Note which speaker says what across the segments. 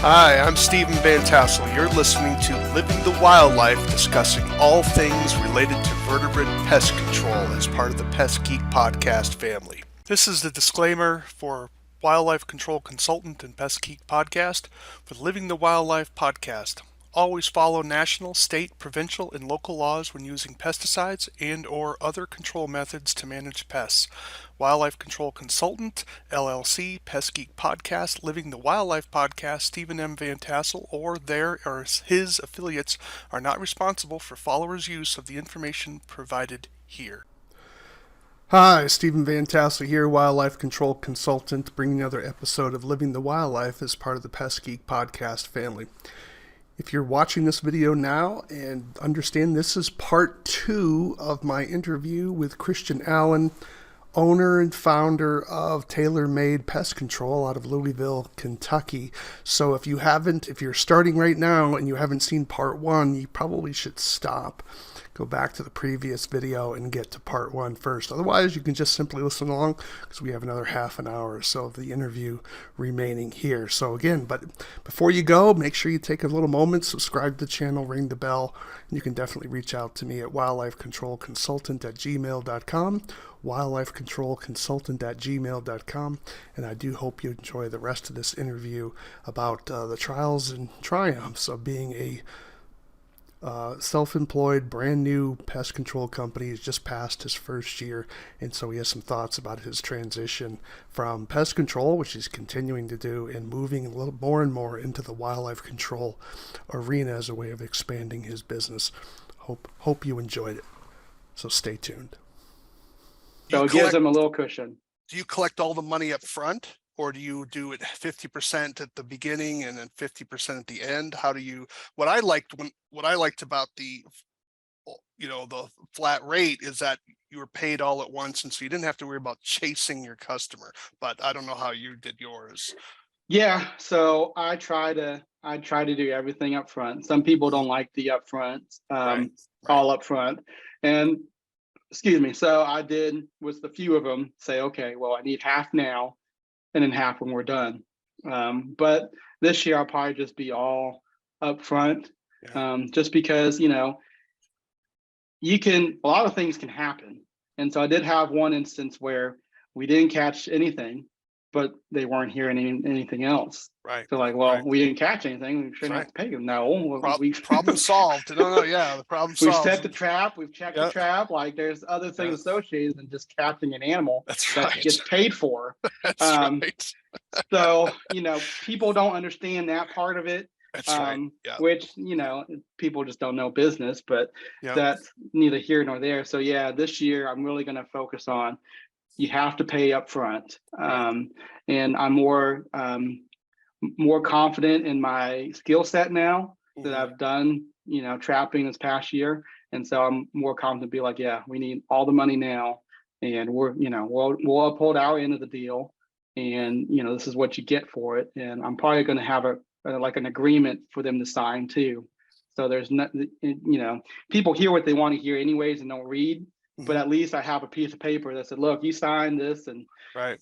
Speaker 1: Hi, I'm Stephen Vantassel. You're listening to Living the Wildlife, discussing all things related to vertebrate pest control as part of the Pest Geek podcast family. This is the disclaimer for Wildlife Control Consultant and Pest Geek podcast for the Living the Wildlife podcast. Always follow national, state, provincial, and local laws when using pesticides and or other control methods to manage pests. Wildlife Control Consultant, LLC, Pest Geek Podcast, Living the Wildlife Podcast, Stephen M. Vantassel, or their or his affiliates are not responsible for followers' use of the information provided here. Hi, Stephen Vantassel here, Wildlife Control Consultant, bringing another episode of Living the Wildlife as part of the Pest Geek Podcast family. If you're watching this video now and understand this is part 2 of my interview with Christian Allen, owner and founder of Tailor Made Pest Control out of Louisville, Kentucky. So if you're starting right now and you haven't seen part 1, you probably should stop. Go back to the previous video and get to part 1 first. Otherwise, you can just simply listen along because we have another half an hour or so of the interview remaining here. So again, but before you go, make sure you take a little moment, subscribe to the channel, ring the bell, and you can definitely reach out to me at wildlifecontrolconsultant@gmail.com, wildlifecontrolconsultant@gmail.com, and I do hope you enjoy the rest of this interview about the trials and triumphs of being a self-employed, brand new pest control company. He's just passed his first year, and so he has some thoughts about his transition from pest control, which he's continuing to do, and moving a little more and more into the wildlife control arena as a way of expanding his business. Hope you enjoyed it. So stay tuned.
Speaker 2: So it gives him a little cushion.
Speaker 1: Do you collect all the money up front? Or do you do it 50% at the beginning and then 50% at the end? How do you? What I liked about the flat rate is that you were paid all at once, and so you didn't have to worry about chasing your customer. But I don't know how you did yours.
Speaker 2: Yeah, so I try to do everything up front. Some people don't like the upfront, all up front, and excuse me. So I did with a few of them say, okay, well, I need half now, and then half when we're done. But this year I'll probably just be all up front, just because, a lot of things can happen. And so I did have one instance where we didn't catch anything, but they weren't hearing anything else.
Speaker 1: Right.
Speaker 2: So we didn't catch anything. We shouldn't have to pay them. No.
Speaker 1: Problem solved. No, yeah, the problem solved.
Speaker 2: We've set the trap. We've checked the trap. Like there's other things associated than just catching an animal that gets paid for.
Speaker 1: That's right.
Speaker 2: So, people don't understand that part of it.
Speaker 1: That's right. Yeah.
Speaker 2: Which, people just don't know business, but that's neither here nor there. So this year I'm really going to focus on, you have to pay up front. And I'm more confident in my skill set now that I've done, trapping this past year. And so I'm more confident to be like, we need all the money now, and we'll uphold our end of the deal. And, this is what you get for it. And I'm probably going to have an agreement for them to sign too. So there's not, people hear what they want to hear anyways and don't read. But at least I have a piece of paper that said, look, you signed this and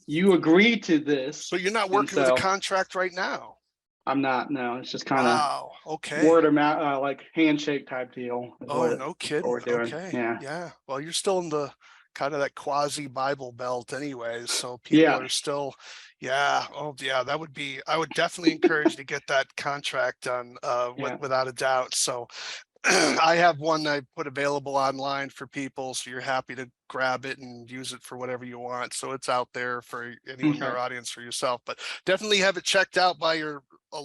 Speaker 2: you agreed to this.
Speaker 1: So you're not working with a contract right now?
Speaker 2: I'm not. No, it's just kind of
Speaker 1: okay.
Speaker 2: Word of mouth, like handshake type deal.
Speaker 1: No kidding.
Speaker 2: We're doing.
Speaker 1: Okay.
Speaker 2: Yeah.
Speaker 1: Well, you're still in the kind of that quasi Bible belt anyways. So people are still, that would be, I would definitely encourage to get that contract done without a doubt. So I have one I put available online for people, so you're happy to grab it and use it for whatever you want. So it's out there for anyone in our audience, for yourself, but definitely have it checked out by a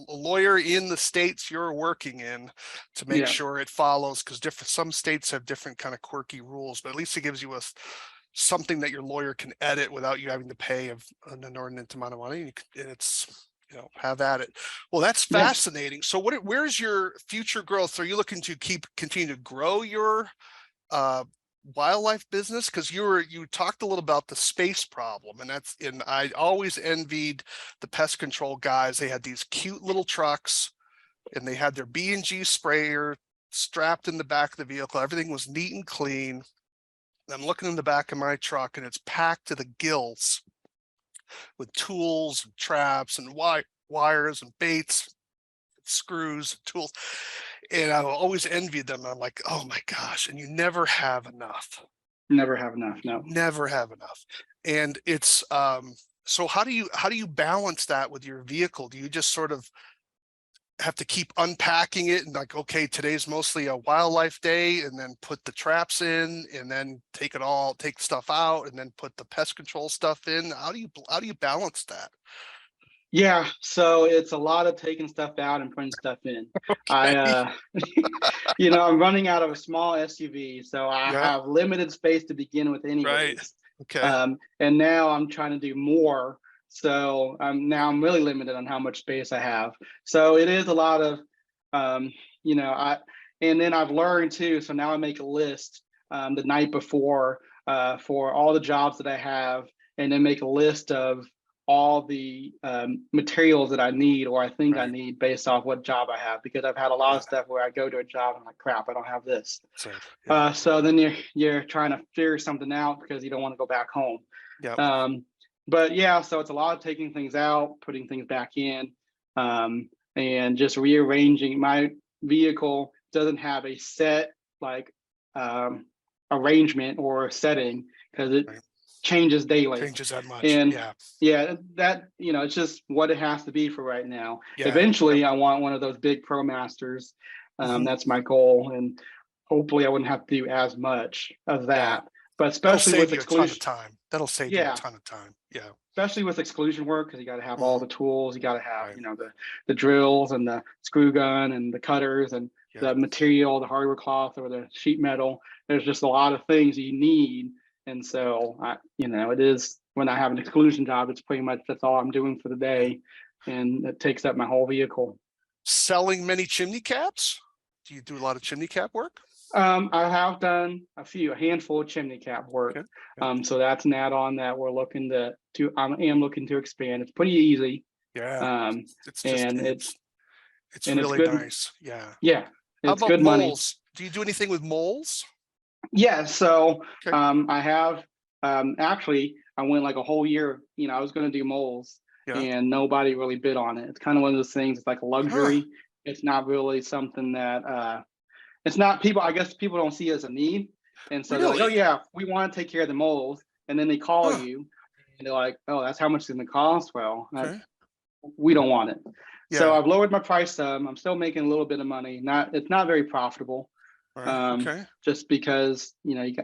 Speaker 1: lawyer in the states you're working in to make sure it follows, because some states have different kind of quirky rules, but at least it gives you something that your lawyer can edit without you having to pay an inordinate amount of money. And it's, have at it. Well, that's fascinating. So where's your future growth? Are you looking to continue to grow your wildlife business? Because you talked a little about the space problem, and I always envied the pest control guys. They had these cute little trucks, and they had their B&G sprayer strapped in the back of the vehicle. Everything was neat and clean. I'm looking in the back of my truck, and it's packed to the gills with tools and traps and wires and baits. screws, tools, and I always envied them. I'm like, oh my gosh, and you never have enough.
Speaker 2: Never have enough. No.
Speaker 1: Never have enough. And it's so how do you balance that with your vehicle? Do you just sort of have to keep unpacking it and like, okay, today's mostly a wildlife day, and then put the traps in, and then take stuff out, and then put the pest control stuff in? How do you balance that?
Speaker 2: Yeah, so it's a lot of taking stuff out and putting stuff in. I
Speaker 1: Okay.
Speaker 2: I'm running out of a small SUV, so I
Speaker 1: Yeah.
Speaker 2: have limited space to begin with
Speaker 1: Right.
Speaker 2: anyways.
Speaker 1: Okay.
Speaker 2: And now I'm trying to do more. So now I'm really limited on how much space I have. So it is a lot of and then I've learned too, so now I make a list the night before for all the jobs that I have, and then make a list of all the materials that I need or I think I
Speaker 1: Right.
Speaker 2: need based off what job I have, because I've had a lot
Speaker 1: Yeah.
Speaker 2: of stuff where I go to a job and I'm like, crap, I don't have this.
Speaker 1: So yeah.
Speaker 2: So then you're trying to figure something out because you don't want to go back home.
Speaker 1: Yeah.
Speaker 2: But yeah, so it's a lot of taking things out, putting things back in, and just rearranging. My vehicle doesn't have a set like arrangement or setting because it
Speaker 1: Right.
Speaker 2: changes daily.
Speaker 1: Changes that much.
Speaker 2: And
Speaker 1: Yeah.
Speaker 2: yeah, that it's just what it has to be for right now.
Speaker 1: Yeah.
Speaker 2: Eventually, I want one of those big ProMasters.
Speaker 1: Mhm.
Speaker 2: That's my goal, and hopefully, I wouldn't have to do as much of
Speaker 1: Yeah.
Speaker 2: that. But
Speaker 1: That'll
Speaker 2: especially
Speaker 1: save
Speaker 2: with
Speaker 1: you a ton of
Speaker 2: exclusion,
Speaker 1: time. That'll save you a
Speaker 2: yeah,
Speaker 1: ton of time. Yeah.
Speaker 2: especially with exclusion work, because you got to have all
Speaker 1: Mhm.
Speaker 2: the tools. You got to have
Speaker 1: Right.
Speaker 2: the drills and the screw gun and the cutters and
Speaker 1: Yeah.
Speaker 2: the material, the hardware cloth or the sheet metal. There's just a lot of things you need, and so it is when I have an exclusion job, it's pretty much that's all I'm doing for the
Speaker 1: Yeah.
Speaker 2: day, and it takes up my whole vehicle.
Speaker 1: Selling many chimney caps? Do you do a lot of chimney cap work?
Speaker 2: I have done a handful of chimney cap work.
Speaker 1: Okay. Okay.
Speaker 2: So that's an add-on that we're looking I am looking to expand. It's pretty easy.
Speaker 1: Yeah.
Speaker 2: Um,
Speaker 1: It's just
Speaker 2: and
Speaker 1: it's
Speaker 2: it's
Speaker 1: really
Speaker 2: good.
Speaker 1: nice. Yeah.
Speaker 2: Yeah,
Speaker 1: How
Speaker 2: it's
Speaker 1: about
Speaker 2: good money.
Speaker 1: moles? Do you do anything with moles?
Speaker 2: Yeah. So
Speaker 1: Okay.
Speaker 2: I have actually I went like a whole year. I was going to do moles,
Speaker 1: Yeah.
Speaker 2: and nobody really bid on it. It's kind of one of those things. It's like a
Speaker 1: Huh.
Speaker 2: luxury. It's not really something that it's not people. I guess people don't see it as a need, and so they're like, "Oh
Speaker 1: Really?
Speaker 2: yeah, we want to take care of the moles," and then they call
Speaker 1: Huh.
Speaker 2: you, and they're like, "Oh, that's how much it's going to cost." Well,
Speaker 1: Okay.
Speaker 2: we don't want it. So
Speaker 1: Yeah.
Speaker 2: I've lowered my price some. I'm still making a little bit of money. It's not very profitable,
Speaker 1: Right. Okay.
Speaker 2: just because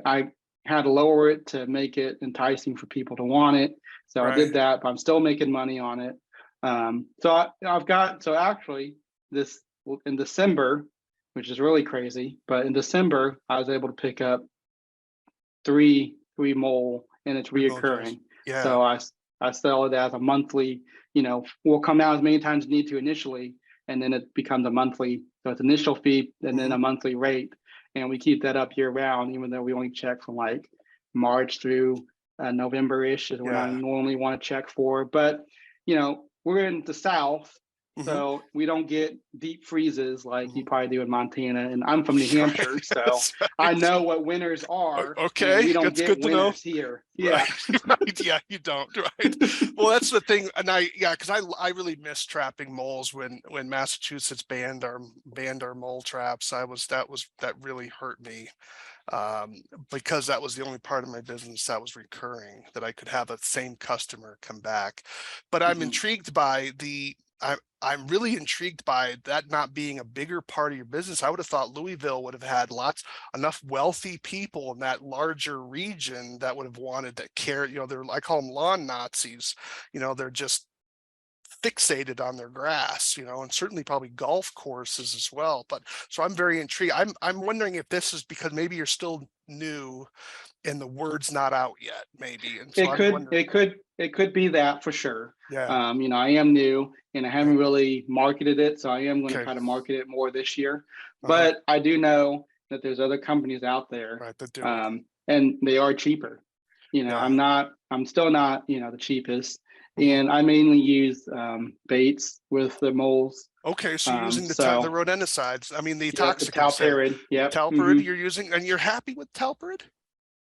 Speaker 2: I had to lower it to make it enticing for people to want it. So I did
Speaker 1: Right.
Speaker 2: that, but I'm still making money on it. I've got actually this in December, which is really crazy. But in December, I was able to pick up three mole, and it's
Speaker 1: Remote deals.
Speaker 2: reoccurring.
Speaker 1: Yeah.
Speaker 2: So I sell it as a monthly. We'll come out as many times as you need to initially, and then it becomes a monthly. So it's initial fee and then
Speaker 1: Mhm.
Speaker 2: a monthly rate, and we keep that up year round, even though we only check from like March through November-ish is when I
Speaker 1: Yeah.
Speaker 2: normally want to check for. But we're in the South,
Speaker 1: Mhm.
Speaker 2: so we don't get deep freezes like you
Speaker 1: Mhm.
Speaker 2: probably do in Montana, and I'm from New
Speaker 1: Right.
Speaker 2: Hampshire, so
Speaker 1: That's
Speaker 2: I
Speaker 1: right.
Speaker 2: know what winters are, and
Speaker 1: Okay.
Speaker 2: we don't
Speaker 1: That's
Speaker 2: get
Speaker 1: good to know.
Speaker 2: winters here.
Speaker 1: Right.
Speaker 2: Yeah.
Speaker 1: Right. Yeah, you don't. Right. Well, that's the thing. And because I really miss trapping moles when Massachusetts banned our mole traps. That really hurt me, because that was the only part of my business that was recurring, that I could have the same customer come back. But
Speaker 2: Mhm.
Speaker 1: I'm really intrigued by that not being a bigger part of your business. I would have thought Louisville would have had enough wealthy people in that larger region that would have wanted to care. I call them lawn Nazis. They're just fixated on their grass, and certainly probably golf courses as well. But so I'm very intrigued. I'm wondering if this is because maybe you're still new and the word's not out yet, maybe. And so
Speaker 2: It
Speaker 1: I'm
Speaker 2: could,
Speaker 1: wondering.
Speaker 2: it could, it could be that for sure.
Speaker 1: Yeah.
Speaker 2: I am new and I
Speaker 1: Yeah.
Speaker 2: haven't really marketed it, so I am going to
Speaker 1: Okay.
Speaker 2: try to market it more this year.
Speaker 1: Uh-huh.
Speaker 2: But I do know that there's other companies out there,
Speaker 1: Right. That do it.
Speaker 2: and they are cheaper.
Speaker 1: Yeah.
Speaker 2: I'm still not, the cheapest,
Speaker 1: Mhm.
Speaker 2: and I mainly use baits with the moles.
Speaker 1: Okay, so you're using the
Speaker 2: So
Speaker 1: rodenticides. I mean, the
Speaker 2: yep, the
Speaker 1: toxicants there.
Speaker 2: talparid. Yep.
Speaker 1: Talparid you're using, and you're happy with talparid?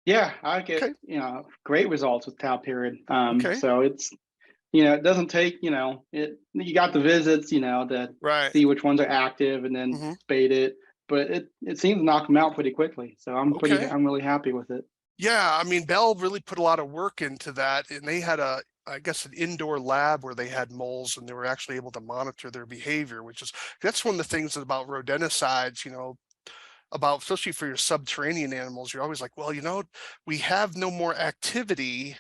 Speaker 2: Yeah, I get
Speaker 1: Okay.
Speaker 2: great results with talparid.
Speaker 1: Okay.
Speaker 2: So it's it doesn't take, you got the visits, to
Speaker 1: Right.
Speaker 2: see which ones are active and then
Speaker 1: Hmm.
Speaker 2: spade it. But it seems to knock them out pretty quickly. So
Speaker 1: Okay.
Speaker 2: I'm really happy with it.
Speaker 1: Yeah, I mean, Bell really put a lot of work into that, and they had I guess, an indoor lab where they had moles, and they were actually able to monitor their behavior, which is that's one of the things about rodenticides, about especially for your subterranean animals. You're always like, well, we have no more activity,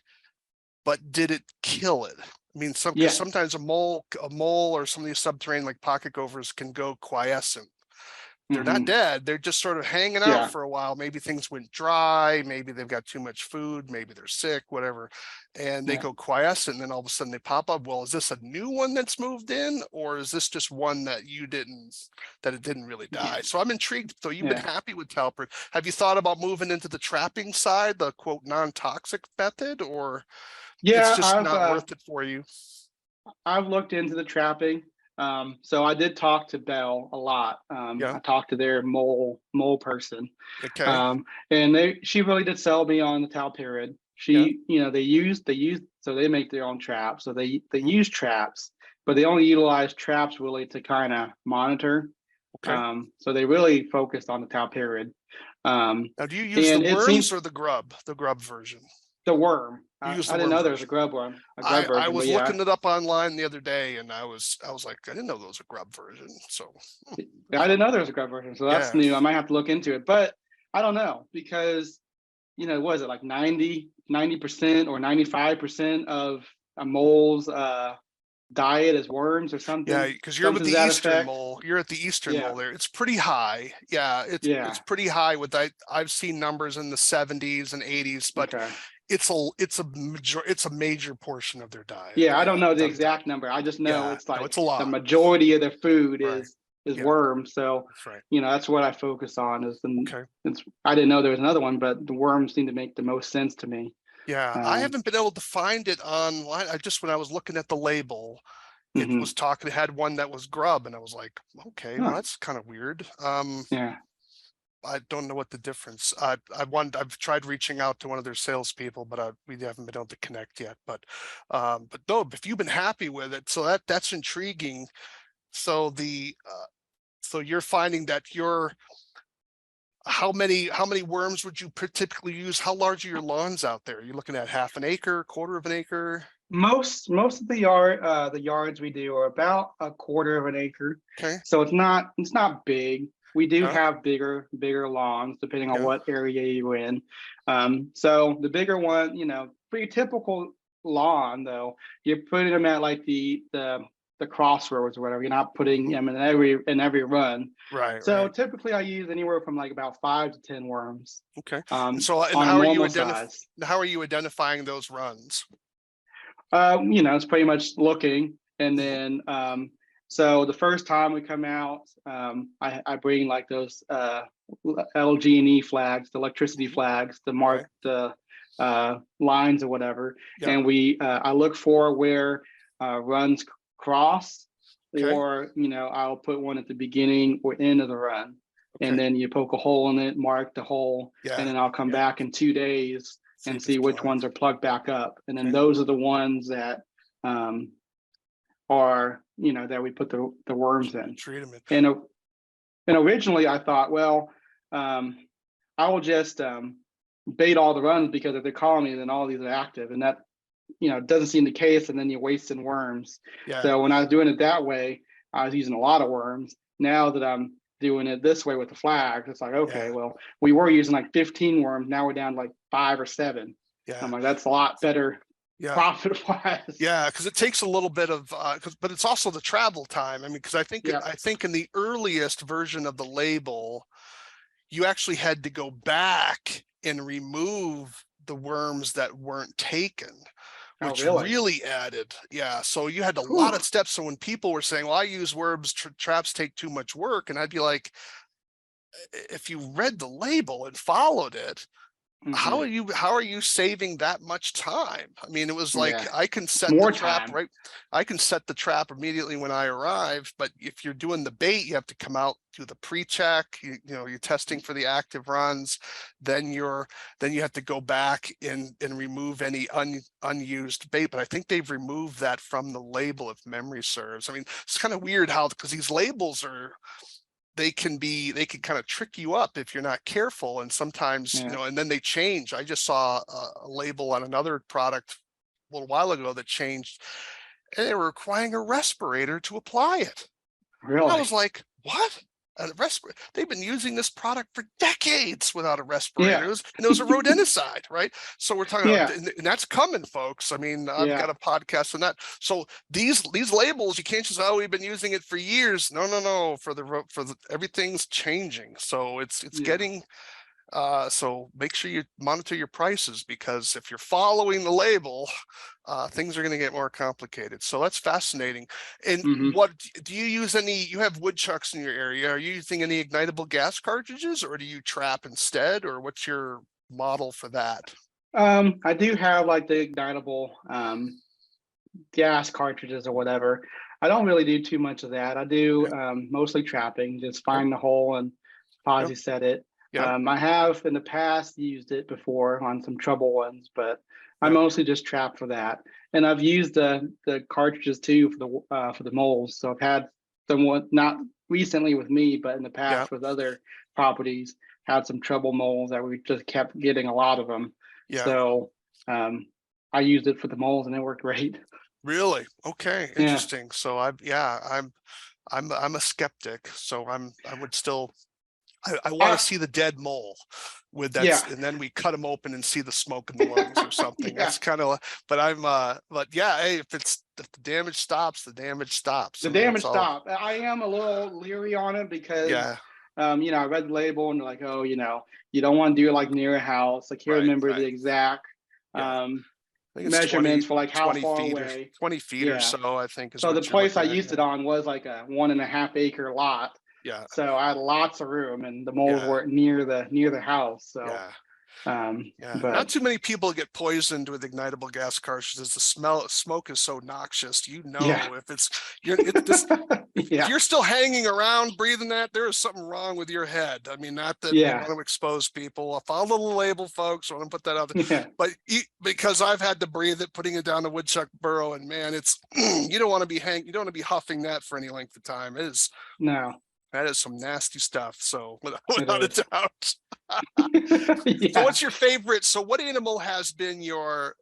Speaker 1: but did it kill it? I mean, because
Speaker 2: Yeah.
Speaker 1: sometimes a mole or some of these subterranean like pocket gophers can go quiescent. They're not
Speaker 2: Hmm.
Speaker 1: dead. They're just sort of hanging out
Speaker 2: Yeah.
Speaker 1: for a while. Maybe things went dry. Maybe they've got too much food. Maybe they're sick, whatever. And they
Speaker 2: Yeah.
Speaker 1: go quiescent. And then all of a sudden they pop up. Well, is this a new one that's moved in? Or is this just one that that it didn't really
Speaker 2: Yeah.
Speaker 1: die? So I'm intrigued. So you've been
Speaker 2: Yeah.
Speaker 1: happy with Talpert. Have you thought about moving into the trapping side, the quote non-toxic method, or it's
Speaker 2: Yeah.
Speaker 1: just not worth it for you?
Speaker 2: I've looked into the trapping. So I did talk to Bell a lot.
Speaker 1: Yeah.
Speaker 2: I talked to their mole person,
Speaker 1: Okay.
Speaker 2: and she really did sell me on the Talpirid.
Speaker 1: Yeah.
Speaker 2: They use so they make their own traps. So they
Speaker 1: Mhm.
Speaker 2: use traps, but they only utilize traps really to kind of monitor.
Speaker 1: Okay.
Speaker 2: So they really focused on the Talpirid, um,
Speaker 1: Now, do you use the
Speaker 2: and it
Speaker 1: worms
Speaker 2: seems
Speaker 1: or the grub version?
Speaker 2: the worm.
Speaker 1: You use
Speaker 2: I
Speaker 1: the
Speaker 2: didn't
Speaker 1: worm
Speaker 2: know there was
Speaker 1: version.
Speaker 2: a grub
Speaker 1: I
Speaker 2: version, but
Speaker 1: was
Speaker 2: yeah,
Speaker 1: looking it up online the other day, and I was like, I didn't know there was a grub version. So
Speaker 2: I didn't know there was a grub version, so that's
Speaker 1: yeah,
Speaker 2: new. I might have to look into it, but I don't know because was it like 90% or 95% of a mole's diet is worms or
Speaker 1: yeah,
Speaker 2: something,
Speaker 1: because you're with
Speaker 2: something
Speaker 1: the
Speaker 2: to that
Speaker 1: eastern
Speaker 2: effect.
Speaker 1: mole. You're at the eastern
Speaker 2: Yeah,
Speaker 1: mole there. It's pretty high. Yeah, it's
Speaker 2: yeah,
Speaker 1: pretty high. I've seen numbers in the 70s and 80s, but
Speaker 2: okay,
Speaker 1: it's a major portion of their diet.
Speaker 2: yeah. I
Speaker 1: Yeah,
Speaker 2: don't know the
Speaker 1: without a doubt.
Speaker 2: exact number. I just know
Speaker 1: Yeah,
Speaker 2: it's
Speaker 1: no,
Speaker 2: like
Speaker 1: it's a
Speaker 2: the
Speaker 1: lot.
Speaker 2: majority of their food
Speaker 1: Right.
Speaker 2: is
Speaker 1: Yeah,
Speaker 2: worms. So
Speaker 1: that's right.
Speaker 2: that's what I focus on.
Speaker 1: Okay.
Speaker 2: I didn't know there was another one, but the worms seem to make the most sense to me.
Speaker 1: Yeah, I
Speaker 2: Um,
Speaker 1: haven't been able to find it online. When I was looking at the label, it was
Speaker 2: mhm.
Speaker 1: talking, it had one that was grub, and I was like, okay, well,
Speaker 2: Huh,
Speaker 1: that's kind of weird.
Speaker 2: yeah.
Speaker 1: I don't know what the difference. I've tried reaching out to one of their salespeople, but we haven't been able to connect yet. But no, if you've been happy with it, so that's intriguing. So so you're finding that how many worms would you typically use? How large are your lawns out there? Are you looking at half an acre, quarter of an acre?
Speaker 2: Most of the yards we do are about a quarter of an acre,
Speaker 1: Okay.
Speaker 2: so it's not big. We do
Speaker 1: Yeah.
Speaker 2: have bigger lawns depending on
Speaker 1: Yeah.
Speaker 2: what area you're in. So the bigger one, pretty typical lawn though, you're putting them at like the crossroads or whatever. You're not putting
Speaker 1: Mhm.
Speaker 2: them in every run.
Speaker 1: Right.
Speaker 2: So
Speaker 1: Right.
Speaker 2: typically I use anywhere from like about 5 to 10 worms
Speaker 1: Okay. And
Speaker 2: on a normal size.
Speaker 1: how are you identifying those runs?
Speaker 2: It's pretty much looking. And
Speaker 1: Mhm.
Speaker 2: then, so the first time we come out, I bring like those LG&E flags, the electricity
Speaker 1: Mhm.
Speaker 2: flags to
Speaker 1: Okay.
Speaker 2: mark the lines or whatever.
Speaker 1: Yeah.
Speaker 2: And I look for where runs cross,
Speaker 1: Okay.
Speaker 2: or, I'll put one at the beginning or end of the run. And
Speaker 1: Okay.
Speaker 2: then you poke a hole in it, mark the hole, and
Speaker 1: Yeah.
Speaker 2: then I'll come
Speaker 1: Yeah.
Speaker 2: back in 2 days
Speaker 1: See
Speaker 2: and
Speaker 1: if it's
Speaker 2: see which
Speaker 1: plugged.
Speaker 2: ones are plugged back up. And then
Speaker 1: Okay.
Speaker 2: those are the ones that um, that we put the worms in.
Speaker 1: Treat them.
Speaker 2: And and originally I thought, well, I will just bait all the runs because if they're colony, then all these are active, and that doesn't seem the case. And then you're wasting worms.
Speaker 1: Yeah.
Speaker 2: So when I was doing it that way, I was using a lot of worms. Now that I'm doing it this way with the flags, it's like, okay,
Speaker 1: Yeah.
Speaker 2: well, we were using like 15 worms. Now we're down to like 5 or 7. I'm
Speaker 1: Yeah.
Speaker 2: like, that's a lot better
Speaker 1: Yeah.
Speaker 2: profit wise.
Speaker 1: Yeah, because it takes a little bit of, but it's also the travel time. I mean, because
Speaker 2: Yeah.
Speaker 1: I think in the earliest version of the label, you actually had to go back and remove the worms that weren't taken,
Speaker 2: Oh,
Speaker 1: which
Speaker 2: really?
Speaker 1: really added. Yeah, so you had a lot
Speaker 2: Whew.
Speaker 1: of steps. So when people were saying, well, I use worms, traps take too much work, and I'd be like, if you read the label and followed it,
Speaker 2: Hmm.
Speaker 1: how are you saving that much time? I mean, it was like
Speaker 2: Yeah,
Speaker 1: I can set the
Speaker 2: more
Speaker 1: trap,
Speaker 2: time.
Speaker 1: right? I can set the trap immediately when I arrive, but if you're doing the bait, you have to come out, do the pre-check, you're testing for the active runs, then you have to go back and remove any unused bait. But I think they've removed that from the label if memory serves. I mean, it's kind of weird how, because these labels are, they can kind of trick you up if you're not careful. And sometimes,
Speaker 2: Yeah,
Speaker 1: and then they change. I just saw a label on another product a little while ago that changed, and they were requiring a respirator to apply it. And I
Speaker 2: really.
Speaker 1: was like, what? They've been using this product for decades without a respirator.
Speaker 2: Yeah,
Speaker 1: And it was a rodenticide, right? So we're talking about,
Speaker 2: yeah,
Speaker 1: and that's coming, folks. I mean, I've
Speaker 2: yeah,
Speaker 1: got a podcast on that. So these labels, you can't just, oh, we've been using it for years. No, no, no. Everything's changing. So it's
Speaker 2: yeah.
Speaker 1: getting, so make sure you monitor your prices, because if you're following the label, things are going to get more complicated. So that's fascinating. And
Speaker 2: Hmm.
Speaker 1: what do you use? You have woodchucks in your area. Are you using any ignitable gas cartridges, or do you trap instead, or what's your model for that?
Speaker 2: I do have like the ignitable gas cartridges or whatever. I don't really do too much of that. I do
Speaker 1: Okay.
Speaker 2: mostly trapping, just
Speaker 1: Yep.
Speaker 2: find the hole and
Speaker 1: Yep.
Speaker 2: posi set it.
Speaker 1: Yep.
Speaker 2: I have in the past used it before on some trouble ones, but I
Speaker 1: Yep.
Speaker 2: mostly just trap for that. And I've used the cartridges too for the moles. So I've had someone, not recently with me, but in the
Speaker 1: Yep.
Speaker 2: past with other properties, had some trouble moles that we just kept getting a lot of them.
Speaker 1: Yeah.
Speaker 2: So um, I used it for the moles and it worked great.
Speaker 1: Really? Okay.
Speaker 2: Yeah,
Speaker 1: Interesting. So I'm a skeptic. So I would still, I want to
Speaker 2: I,
Speaker 1: see the dead mole with that,
Speaker 2: yeah,
Speaker 1: and then we cut him open and see the smoke in the lungs or something.
Speaker 2: yeah.
Speaker 1: That's kind of, but yeah, hey, if the damage stops, the damage stops.
Speaker 2: The
Speaker 1: I mean, that's
Speaker 2: damage
Speaker 1: all.
Speaker 2: stop. I am a little leery on it because,
Speaker 1: Yeah,
Speaker 2: I read the label and they're like, oh, you don't want to do it like near a house. I can't
Speaker 1: right,
Speaker 2: remember the
Speaker 1: right.
Speaker 2: exact
Speaker 1: Yeah, I
Speaker 2: um,
Speaker 1: think it's
Speaker 2: measurements for like how
Speaker 1: 20
Speaker 2: far
Speaker 1: feet or
Speaker 2: away.
Speaker 1: 20 feet or
Speaker 2: Yeah.
Speaker 1: so, I think is
Speaker 2: So the
Speaker 1: what you're
Speaker 2: place I
Speaker 1: looking at.
Speaker 2: used
Speaker 1: Yeah,
Speaker 2: it on was like a 1.5 acre lot.
Speaker 1: yeah,
Speaker 2: So I had lots of room and the moles
Speaker 1: yeah,
Speaker 2: weren't near the house. So,
Speaker 1: yeah. Yeah, not
Speaker 2: but
Speaker 1: too many people get poisoned with ignitable gas cartridges. The smoke is so noxious.
Speaker 2: yeah,
Speaker 1: If it's this, if
Speaker 2: yeah,
Speaker 1: you're still hanging around breathing that, there is something wrong with your head. I mean, not that we
Speaker 2: yeah,
Speaker 1: want to expose people. I'll follow the label, folks. I want to put that out there.
Speaker 2: yeah.
Speaker 1: But because I've had to breathe it, putting it down the woodchuck burrow, and man, it's you don't want to you don't want to be huffing that for any length of time.
Speaker 2: No,
Speaker 1: That is some nasty stuff. So
Speaker 2: it
Speaker 1: without a
Speaker 2: is.
Speaker 1: doubt. So
Speaker 2: Yeah.
Speaker 1: what's your favorite? So what animal has been your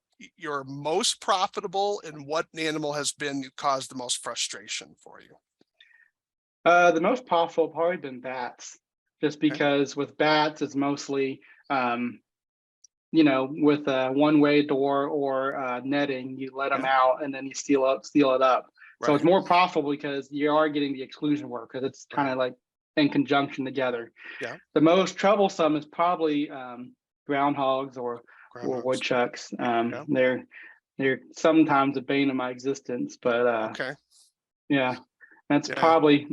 Speaker 1: most profitable, and what animal has been caused the most frustration for you?
Speaker 2: The most powerful probably been bats, just
Speaker 1: Okay.
Speaker 2: because with bats it's mostly with a one-way door or netting, you let them
Speaker 1: Yeah.
Speaker 2: out and then you seal it up. So it's
Speaker 1: Right.
Speaker 2: more profitable because you are getting the exclusion work because it's kind
Speaker 1: Right.
Speaker 2: of like in conjunction together.
Speaker 1: Yeah.
Speaker 2: The most troublesome is probably groundhogs or
Speaker 1: Groundhogs.
Speaker 2: woodchucks.
Speaker 1: Yeah.
Speaker 2: They're sometimes a bane of my existence, but
Speaker 1: Okay.
Speaker 2: yeah, that's
Speaker 1: Yeah.
Speaker 2: probably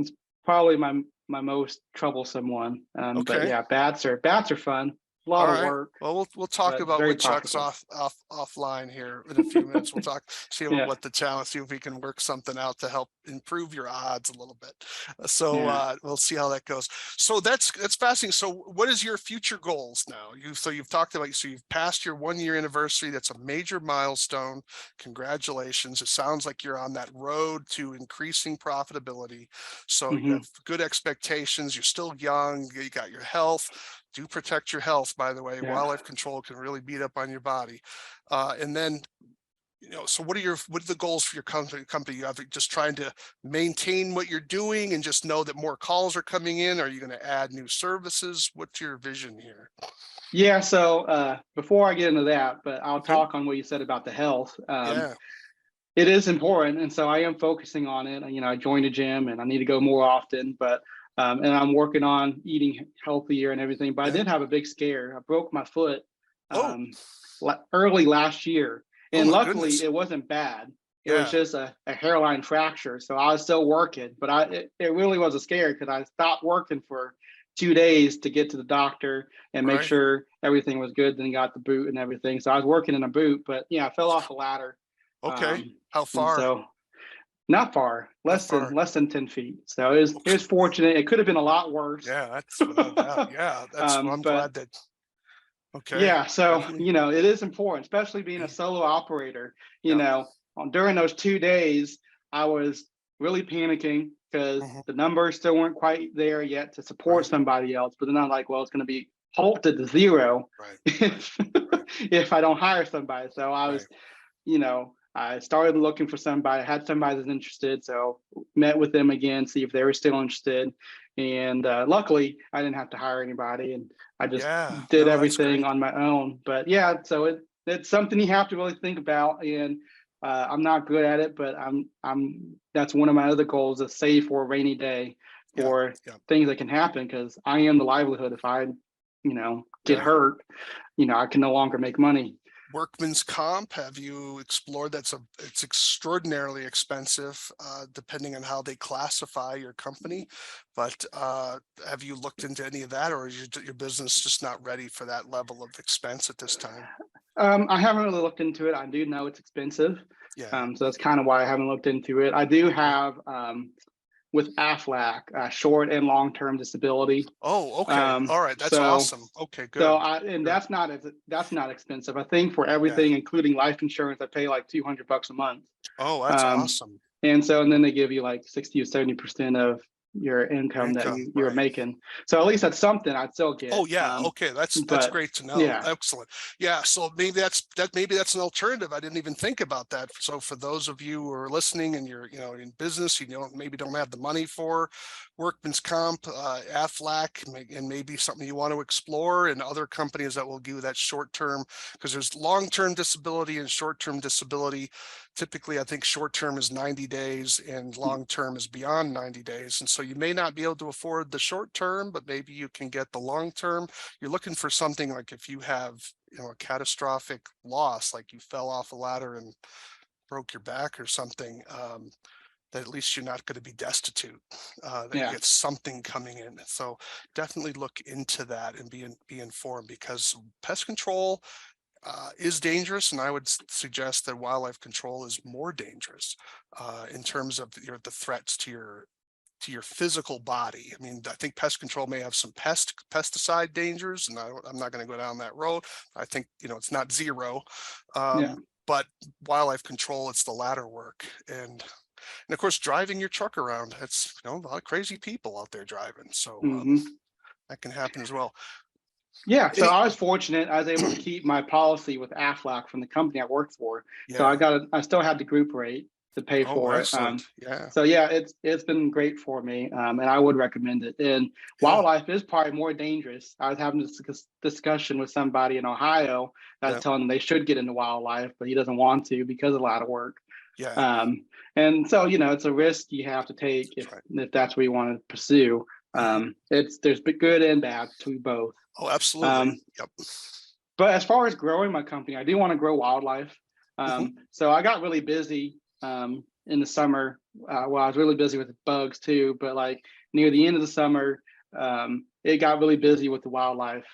Speaker 2: my most troublesome one. But
Speaker 1: Okay.
Speaker 2: yeah, bats are fun. A
Speaker 1: All
Speaker 2: lot of
Speaker 1: right.
Speaker 2: work,
Speaker 1: Well, we'll talk
Speaker 2: but
Speaker 1: about
Speaker 2: very
Speaker 1: woodchucks
Speaker 2: profitable.
Speaker 1: offline here in a few minutes. We'll talk, see
Speaker 2: Yeah,
Speaker 1: what the challenge, see if we can work something out to help improve your odds a little bit. So
Speaker 2: yeah.
Speaker 1: we'll see how that goes. So that's fascinating. So what is your future goals now? You've talked about, so you've passed your 1 year anniversary. That's a major milestone. Congratulations. It sounds like you're on that road to increasing profitability. So you
Speaker 2: Hmm.
Speaker 1: have good expectations. You're still young. You got your health. Do protect your health, by the way.
Speaker 2: Yeah.
Speaker 1: Wildlife control can really beat up on your body. And then, so what are the goals for your company? You have just trying to maintain what you're doing and just know that more calls are coming in. Are you going to add new services? What's your vision here?
Speaker 2: Yeah. So before I get into that, but I'll
Speaker 1: Okay.
Speaker 2: talk on what you said about the health.
Speaker 1: Yeah.
Speaker 2: It is important, and so I am focusing on it. I joined a gym, and I need to go more often. But and I'm working on eating healthier and everything. But I
Speaker 1: Yeah.
Speaker 2: did have a big scare. I broke my foot
Speaker 1: Oh,
Speaker 2: um, early last year,
Speaker 1: oh
Speaker 2: and
Speaker 1: my
Speaker 2: luckily
Speaker 1: goodness.
Speaker 2: it wasn't bad. It was
Speaker 1: Yeah.
Speaker 2: just a hairline fracture. So I was still working, but it really was a scare because I stopped working for 2 days to get to the doctor and make
Speaker 1: Right.
Speaker 2: sure everything was good. Then got the boot and everything. So I was working in a boot, but yeah, I fell off a ladder.
Speaker 1: Okay. How
Speaker 2: And
Speaker 1: far?
Speaker 2: so not far,
Speaker 1: Not far.
Speaker 2: less than 10 feet. So it was fortunate. It could have been a lot worse.
Speaker 1: Yeah, that's without doubt. Yeah, that's well, I'm
Speaker 2: But
Speaker 1: glad that. Okay.
Speaker 2: yeah, so
Speaker 1: Definitely.
Speaker 2: you know, it is important, especially being a solo operator. You
Speaker 1: Yeah.
Speaker 2: know, during those 2 days, I was really panicking because
Speaker 1: Hmm.
Speaker 2: the numbers still weren't quite there yet to support
Speaker 1: Right.
Speaker 2: somebody else. But then I'm like, well, it's going to be halted to zero
Speaker 1: Right. Right.
Speaker 2: if
Speaker 1: Right.
Speaker 2: if I don't hire somebody. So I was,
Speaker 1: Right.
Speaker 2: you know, I started looking for somebody. I had somebody that's interested, so met with them again, see if they were still interested. And luckily, I didn't have to hire anybody, and I just
Speaker 1: Yeah.
Speaker 2: did
Speaker 1: No, that's
Speaker 2: everything
Speaker 1: great.
Speaker 2: on my own. But yeah, so it's something you have to really think about. And I'm not good at it, but I'm that's one of my other goals: is save for a rainy day
Speaker 1: Yeah.
Speaker 2: for
Speaker 1: Yeah.
Speaker 2: things that can happen, because I am the livelihood. If I, get
Speaker 1: Yeah.
Speaker 2: hurt, I can no longer make money.
Speaker 1: Workman's comp, have you explored? It's extraordinarily expensive, depending on how they classify your company. But have you looked into any of that, or is your business just not ready for that level of expense at this time?
Speaker 2: I haven't really looked into it. I do know it's expensive.
Speaker 1: Yeah.
Speaker 2: So that's kind of why I haven't looked into it. I do
Speaker 1: Okay.
Speaker 2: have with AFLAC, short and long-term disability.
Speaker 1: Oh, okay.
Speaker 2: Um,
Speaker 1: All right. That's
Speaker 2: so
Speaker 1: awesome. Okay,
Speaker 2: so
Speaker 1: good.
Speaker 2: I and
Speaker 1: Good.
Speaker 2: that's not expensive. I think for
Speaker 1: Yeah.
Speaker 2: everything, including life insurance, I pay like $200 a month.
Speaker 1: Oh, that's
Speaker 2: Um,
Speaker 1: awesome.
Speaker 2: and then they give you like 60 or 70% of your
Speaker 1: Your
Speaker 2: income that
Speaker 1: income,
Speaker 2: you're
Speaker 1: right.
Speaker 2: making. So at least that's something I'd still
Speaker 1: Oh
Speaker 2: get.
Speaker 1: yeah, okay, that's
Speaker 2: But
Speaker 1: great to know.
Speaker 2: yeah,
Speaker 1: Excellent. Yeah, so maybe that's an alternative. I didn't even think about that. So for those of you who are listening and you're in business, maybe don't have the money for workman's comp, AFLAC, and maybe something you want to explore, and other companies that will give you that short term, because there's long-term disability and short-term disability. Typically, I think short-term is 90 days and long-term is beyond 90 days. And so you may not be able to afford the short-term, but maybe you can get the long-term. You're looking for something like if you have, a catastrophic loss, like you fell off a ladder and broke your back or something, that at least you're not going to be destitute, that you
Speaker 2: yeah,
Speaker 1: get something coming in. So definitely look into that and be informed, because pest control is dangerous, and I would suggest that wildlife control is more dangerous in terms of the threats to your physical body. I mean, I think pest control may have some pesticide dangers, and I'm not going to go down that road. I think it's not zero,
Speaker 2: yeah.
Speaker 1: but wildlife control, it's the latter work, and of course driving your truck around. It's a lot of crazy people out there driving, so
Speaker 2: Hmm.
Speaker 1: that can happen as well.
Speaker 2: Yeah, so
Speaker 1: Any,
Speaker 2: I was fortunate. I was able to keep my policy with AFLAC from the company I worked for. So
Speaker 1: yeah.
Speaker 2: I still had the group rate to pay
Speaker 1: Oh,
Speaker 2: for it.
Speaker 1: excellent. Yeah.
Speaker 2: So yeah, it's been great for me, and I would recommend it. And
Speaker 1: Yeah.
Speaker 2: wildlife is probably more dangerous. I was having this discussion with somebody in Ohio. I was
Speaker 1: Yeah.
Speaker 2: telling them they should get into wildlife, but he doesn't want to because of a lot of work.
Speaker 1: Yeah.
Speaker 2: And so it's a risk you have to take
Speaker 1: That's
Speaker 2: if
Speaker 1: right.
Speaker 2: that's what you want to pursue. There's good and bad to both.
Speaker 1: Oh, absolutely.
Speaker 2: Um,
Speaker 1: Yep.
Speaker 2: but as far as growing my company, I do want to grow wildlife.
Speaker 1: Hmm.
Speaker 2: So I got really busy in the summer. Well, I was really busy with the bugs too, but like near the end of the summer, it got really busy with the wildlife.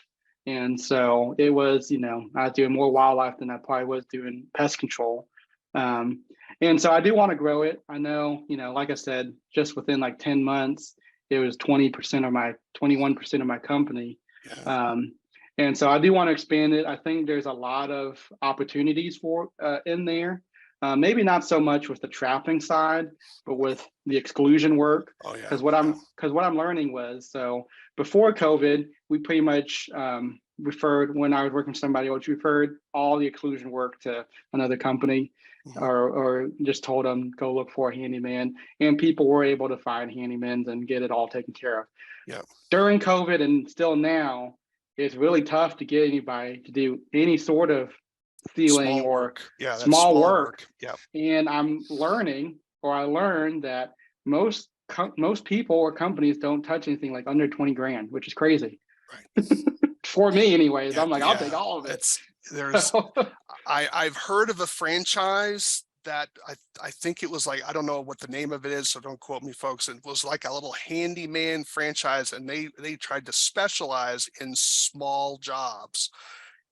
Speaker 2: And so it was, I was doing more wildlife than I probably was doing pest control. Um, and so I do want to grow it. I know, like I said, just within like 10 months, it was 21% of my company.
Speaker 1: Yeah.
Speaker 2: Um, and so I do want to expand it. I think there's a lot of opportunities for in there. Maybe not so much with the trapping side, but with the exclusion work.
Speaker 1: Oh, yeah.
Speaker 2: Because what I'm learning was, so before COVID, we pretty much referred, when I was working with somebody, which referred all the exclusion work to another company,
Speaker 1: Hmm.
Speaker 2: or just told them go look for a handyman, and people were able to find handymans and get it all taken care of.
Speaker 1: Yeah.
Speaker 2: During COVID and still now, it's really tough to get anybody to do any sort of sealing
Speaker 1: Small
Speaker 2: or
Speaker 1: work. Yeah. That's
Speaker 2: small
Speaker 1: small
Speaker 2: work.
Speaker 1: work. Yeah.
Speaker 2: And I learned that most people or companies don't touch anything like under 20 grand, which is crazy
Speaker 1: Right.
Speaker 2: for me anyways.
Speaker 1: Yeah.
Speaker 2: I'm like, I'll take
Speaker 1: Yeah.
Speaker 2: all of it.
Speaker 1: It's there's
Speaker 2: So
Speaker 1: I've heard of a franchise that I think it was like, I don't know what the name of it is, so don't quote me, folks. It was like a little handyman franchise, and they tried to specialize in small jobs.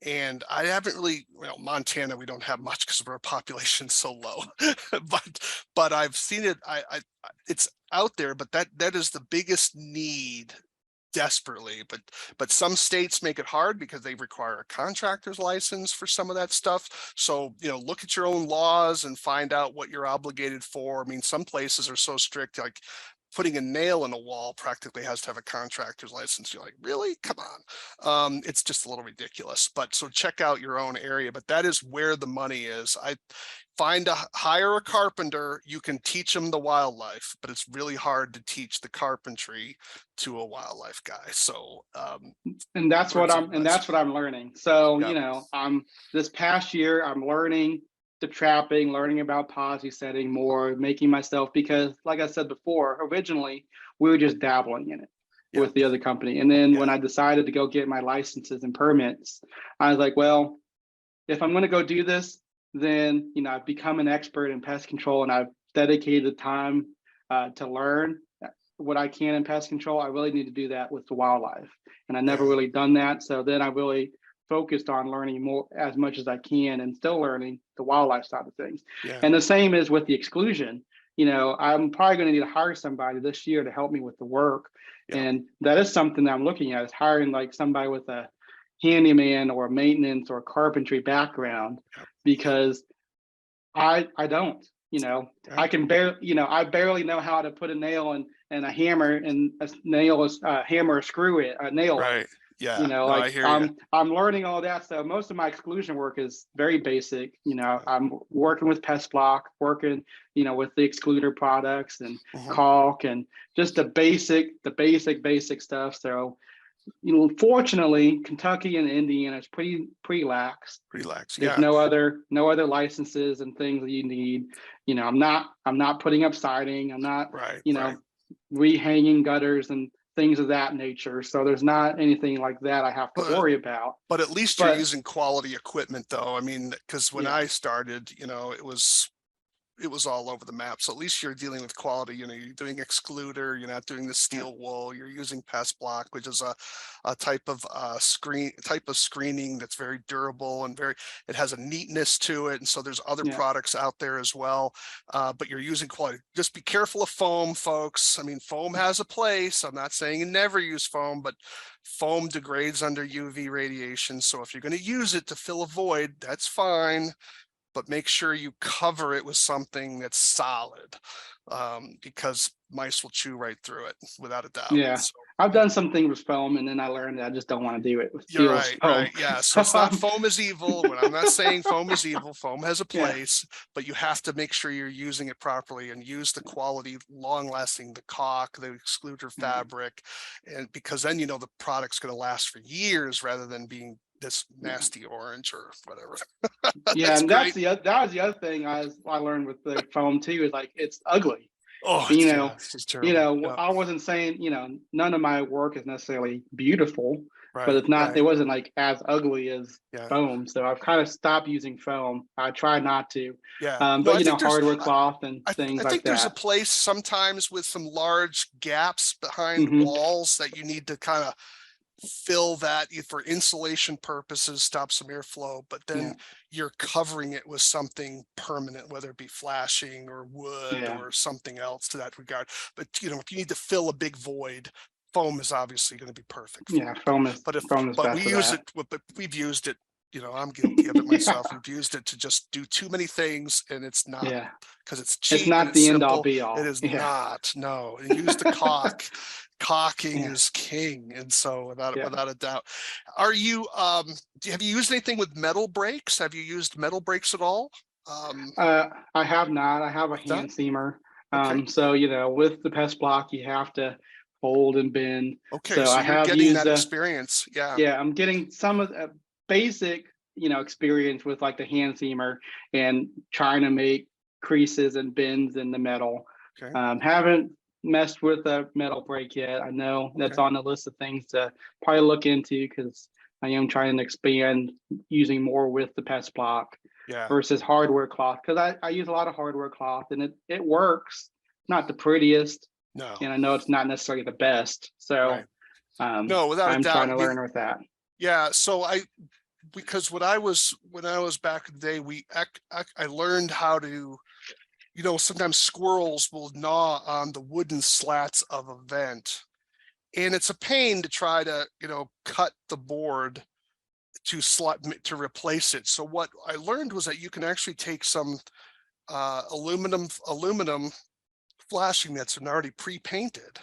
Speaker 1: And I haven't really, Montana, we don't have much because our population's so low, but I've seen it. It's out there, but that is the biggest need desperately. But some states make it hard because they require a contractor's license for some of that stuff. So, look at your own laws and find out what you're obligated for. I mean, some places are so strict, like putting a nail in a wall practically has to have a contractor's license. You're like, really? Come on. It's just a little ridiculous. But so check out your own area. But that is where the money is. Hire a carpenter. You can teach them the wildlife, but it's really hard to teach the carpentry to a wildlife guy. So
Speaker 2: and that's what I'm learning. So
Speaker 1: Yep.
Speaker 2: I'm this past year I'm learning the trapping, learning about policy setting more, making myself, because like I said before, originally we were just dabbling in it
Speaker 1: Yep.
Speaker 2: with the other company. And then
Speaker 1: Yeah.
Speaker 2: when I decided to go get my licenses and permits, I was like, well, if I'm going to go do this, then I've become an expert in pest control, and I've dedicated the time to learn what I can in pest control. I really need to do that with the wildlife, and I never
Speaker 1: Yeah.
Speaker 2: really done that. So then I really focused on learning more as much as I can, and still learning the wildlife side of things.
Speaker 1: Yeah.
Speaker 2: And the same is with the exclusion. I'm probably going to need to hire somebody this year to help me with the work.
Speaker 1: Yep.
Speaker 2: And that is something that I'm looking at, is hiring like somebody with a handyman or maintenance or carpentry background,
Speaker 1: Yep.
Speaker 2: because I don't,
Speaker 1: Yeah.
Speaker 2: I can barely, I barely know how to put a nail and a hammer, and a nail is a hammer, screw it, a nail.
Speaker 1: Right. Yeah. No,
Speaker 2: Like
Speaker 1: I hear you.
Speaker 2: I'm learning all that. So most of my exclusion work is very basic. I'm working with pest block, working, with the excluder products and caulk, and just the basic stuff. So, fortunately, Kentucky and Indiana is pretty lax.
Speaker 1: Relax.
Speaker 2: There's
Speaker 1: Yeah.
Speaker 2: no other licenses and things that you need. I'm not putting up siding. I'm not,
Speaker 1: Right.
Speaker 2: rehanging gutters and things of that nature. So there's not anything like that I have to worry about.
Speaker 1: But at least you're using quality equipment, though. I mean, because when I started, it was all over the map. So at least you're dealing with quality. You're doing excluder. You're not doing the steel wool. You're using pest block, which is a type of screening that's very durable and it has a neatness to it. And so there's other products out there as well. But you're using quality. Just be careful of foam, folks. I mean, foam has a place. I'm not saying you never use foam, but foam degrades under UV radiation. So if you're going to use it to fill a void, that's fine, but make sure you cover it with something that's solid, because mice will chew right through it without a doubt.
Speaker 2: Yeah.
Speaker 1: So,
Speaker 2: I've done something with foam, and then I learned that I just don't want to do it with
Speaker 1: you're
Speaker 2: steel
Speaker 1: right,
Speaker 2: foam.
Speaker 1: right. Yeah. So it's not foam is evil. When I'm not saying foam is evil, foam has a place, but you have to make sure you're using it properly and use the quality, long lasting, the caulk, the excluder fabric, and because then the product's going to last for years rather than being this nasty orange or whatever.
Speaker 2: And that was the other thing I learned with the foam too, is like, it's ugly.
Speaker 1: Oh, it's just terrible.
Speaker 2: I wasn't saying, none of my work is necessarily beautiful, but
Speaker 1: Right,
Speaker 2: it's not, it wasn't like as ugly as
Speaker 1: yeah.
Speaker 2: foam. So I've kind of stopped using foam. I try not to.
Speaker 1: Yeah.
Speaker 2: But hardware cloth and things like that.
Speaker 1: I think there's a place sometimes with some large gaps behind walls that you need to kind of fill that for insulation purposes, stop some airflow, but then you're covering it with something permanent, whether it be flashing or wood or something else to that regard. But if you need to fill a big void, foam is obviously going to be perfect.
Speaker 2: Foam is
Speaker 1: we use it, but we've used it. I'm guilty of it myself. We've used it to just do too many things, and it's not, because it's cheap.
Speaker 2: It's not
Speaker 1: and
Speaker 2: the end all
Speaker 1: simple.
Speaker 2: be all.
Speaker 1: It is not. No, and use the caulk. Caulking is king, and so without a doubt. Are you have you used anything with metal brakes? Have you used metal brakes at all?
Speaker 2: I have not. I have a hand seamer. So with the pest block, you have to fold and bend.
Speaker 1: Okay,
Speaker 2: so I
Speaker 1: you're
Speaker 2: have
Speaker 1: getting
Speaker 2: used
Speaker 1: that experience.
Speaker 2: I'm getting some of the basic experience with like the hand seamer and trying to make creases and bends in the metal. Haven't messed with a metal brake yet. I know that's on the list of things to probably look into, because I am trying to expand using more with the pest block.
Speaker 1: Yeah.
Speaker 2: versus hardware cloth, because I use a lot of hardware cloth, and it works. Not the prettiest,
Speaker 1: No.
Speaker 2: and I know it's not necessarily the best. So
Speaker 1: Right. No, without a
Speaker 2: I'm trying
Speaker 1: doubt.
Speaker 2: to learn with that.
Speaker 1: Yeah. So because when I was back in the day, I learned how to, sometimes squirrels will gnaw on the wooden slats of a vent, and it's a pain to try to, cut the board to replace it. So what I learned was that you can actually take some aluminum flashing that's already pre-painted,